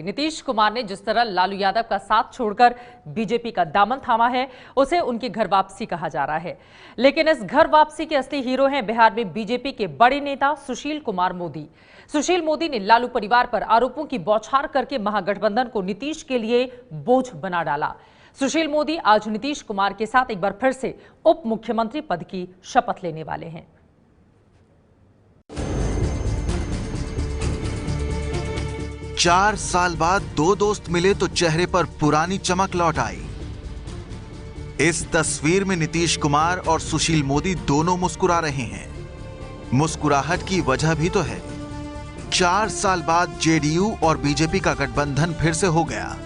नीतीश कुमार ने जिस तरह लालू यादव का साथ छोड़कर बीजेपी का दामन थामा है, उसे उनकी घर वापसी कहा जा रहा है। लेकिन इस घर वापसी के असली हीरो हैं बिहार में बीजेपी के बड़े नेता सुशील कुमार मोदी। सुशील मोदी ने लालू परिवार पर आरोपों की बौछार करके महागठबंधन को नीतीश के लिए बोझ बना डाला। सुशील मोदी आज नीतीश कुमार के साथ एक बार फिर से उप मुख्यमंत्री पद की शपथ लेने वाले हैं। चार साल बाद दो दोस्त मिले तो चेहरे पर पुरानी चमक लौट आई। इस तस्वीर में नीतीश कुमार और सुशील मोदी दोनों मुस्कुरा रहे हैं। मुस्कुराहट की वजह भी तो है। 4 साल बाद जेडीयू और बीजेपी का गठबंधन फिर से हो गया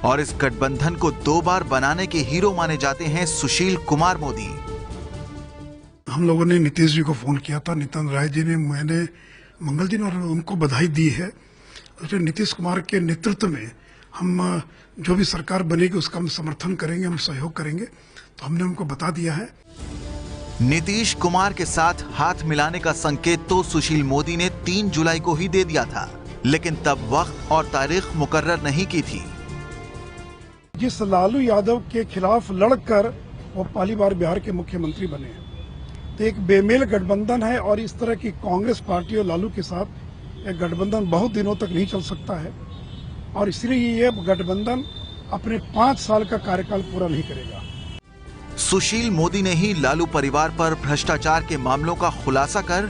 और इस गठबंधन को 2 बार बनाने के हीरो माने जाते हैं सुशील कुमार मोदी। हम लोगों ने नीतीश जी को फोन किया था, नितिन राय जी ने, मैंने, मंगल जी ने, और उनको बधाई दी है। नीतीश कुमार के नेतृत्व में हम जो भी सरकार बनेगी उसका हम समर्थन करेंगे, हम सहयोग करेंगे, तो हमने उनको बता दिया है। नीतीश कुमार के साथ हाथ मिलाने का संकेत तो सुशील मोदी ने 3 जुलाई को ही दे दिया था, लेकिन तब वक्त और तारीख मुकर्रर नहीं की थी। जिस लालू यादव के खिलाफ लड़कर वो पहली बार बिहार के मुख्यमंत्री बने हैं, तो एक बेमेल गठबंधन है और इस तरह की कांग्रेस पार्टी और लालू के साथ एक गठबंधन बहुत दिनों तक नहीं चल सकता है और इसलिए ये गठबंधन अपने 5 साल का कार्यकाल पूरा नहीं करेगा। सुशील मोदी ने ही लालू परिवार पर भ्रष्टाचार के मामलों का खुलासा कर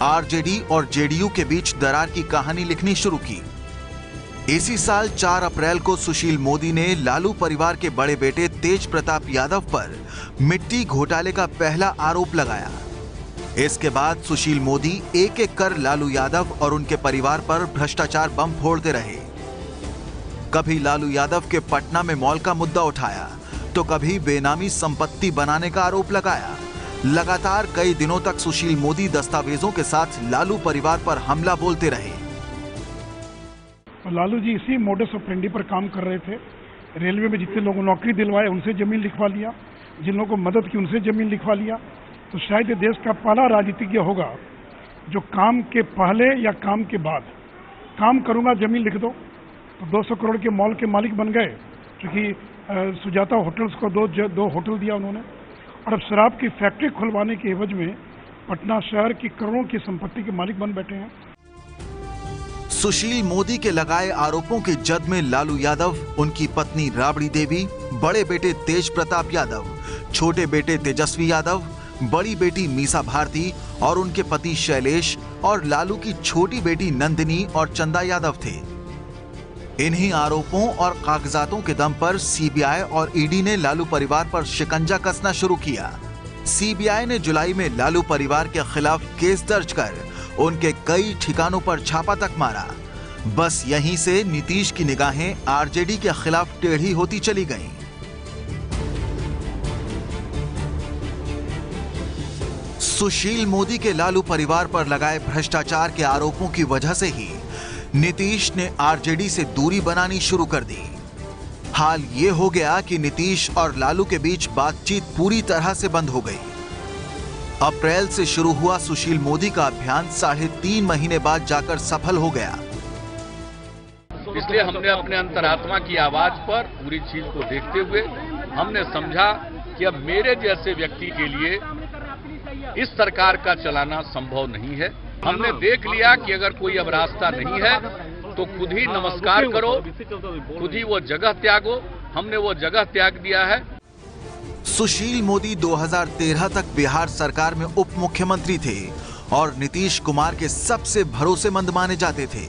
आरजेडी और जेडीयू के बीच दरार की कहानी लिखनी शुरू की। इसी साल 4 अप्रैल को सुशील मोदी ने लालू परिवार के बड़े बेटे तेज प्रताप यादव पर मिट्टी घोटाले का पहला आरोप लगाया। इसके बाद सुशील मोदी एक एक कर लालू यादव और उनके परिवार पर भ्रष्टाचार बम फोड़ते रहे। कभी लालू यादव के पटना में मॉल का मुद्दा उठाया तो कभी बेनामी संपत्ति बनाने का आरोप लगाया। लगातार कई दिनों तक सुशील मोदी दस्तावेजों के साथ लालू परिवार पर हमला बोलते रहे। लालू जी इसी मोडस ऑपरेंडी पर काम कर रहे थे। रेलवे में जितने लोगों को नौकरी दिलवाए उनसे जमीन लिखवा लिया, जिन लोगों को मदद की उनसे जमीन लिखवा लिया। तो शायद ये देश का पहला राजनीतिज्ञ होगा जो काम के पहले या काम के बाद काम करूंगा जमीन लिख दो। तो 200 करोड़ के मॉल के मालिक बन गए, क्योंकि सुजाता होटल्स को दो होटल दिया उन्होंने, और अब शराब की फैक्ट्री खुलवाने के एवज में पटना शहर की करोड़ों की संपत्ति के मालिक बन बैठे हैं। सुशील मोदी के लगाए आरोपों के जद में लालू यादव, उनकी पत्नी राबड़ी देवी, बड़े बेटे तेज प्रताप यादव, छोटे बेटे तेजस्वी यादव, बड़ी बेटी मीसा भारती और उनके पति शैलेश और लालू की छोटी बेटी नंदिनी और चंदा यादव थे। इन्हीं आरोपों और कागजातों के दम पर सीबीआई और ईडी ने लालू परिवार पर शिकंजा कसना शुरू किया। सीबीआई ने जुलाई में लालू परिवार के खिलाफ केस दर्ज कर उनके कई ठिकानों पर छापा तक मारा। बस यहीं से नीतीश की निगाहें आरजेडी के खिलाफ टेढ़ी होती चली गईं। सुशील मोदी के लालू परिवार पर लगाए भ्रष्टाचार के आरोपों की वजह से ही नीतीश ने आरजेडी से दूरी बनानी शुरू कर दी। हाल ये हो गया कि नीतीश और लालू के बीच बातचीत पूरी तरह से बंद हो गई। अप्रैल से शुरू हुआ सुशील मोदी का अभियान 3.5 महीने बाद जाकर सफल हो गया। इसलिए हमने अपने अंतरात्मा की आवाज पर पूरी चीज को देखते हुए हमने समझा कि अब मेरे जैसे व्यक्ति के लिए इस सरकार का चलाना संभव नहीं है। हमने देख लिया कि अगर कोई अब रास्ता नहीं है तो खुद ही नमस्कार करो, खुद ही वो जगह त्यागो। हमने वो जगह त्याग दिया है। सुशील मोदी 2013 तक बिहार सरकार में उप मुख्यमंत्री थे और नीतीश कुमार के सबसे भरोसेमंद माने जाते थे।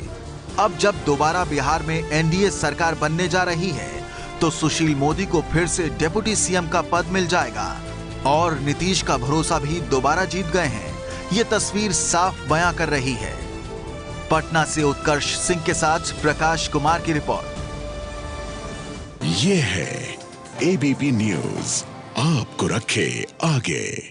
अब जब दोबारा बिहार में एनडीए सरकार बनने जा रही है तो सुशील मोदी को फिर से डिप्टी सीएम का पद मिल जाएगा और नीतीश का भरोसा भी दोबारा जीत गए हैं। ये तस्वीर साफ बयां कर रही है। पटना से उत्कर्ष सिंह के साथ प्रकाश कुमार की रिपोर्ट। ये है एबीपी न्यूज, आपको रखे आगे।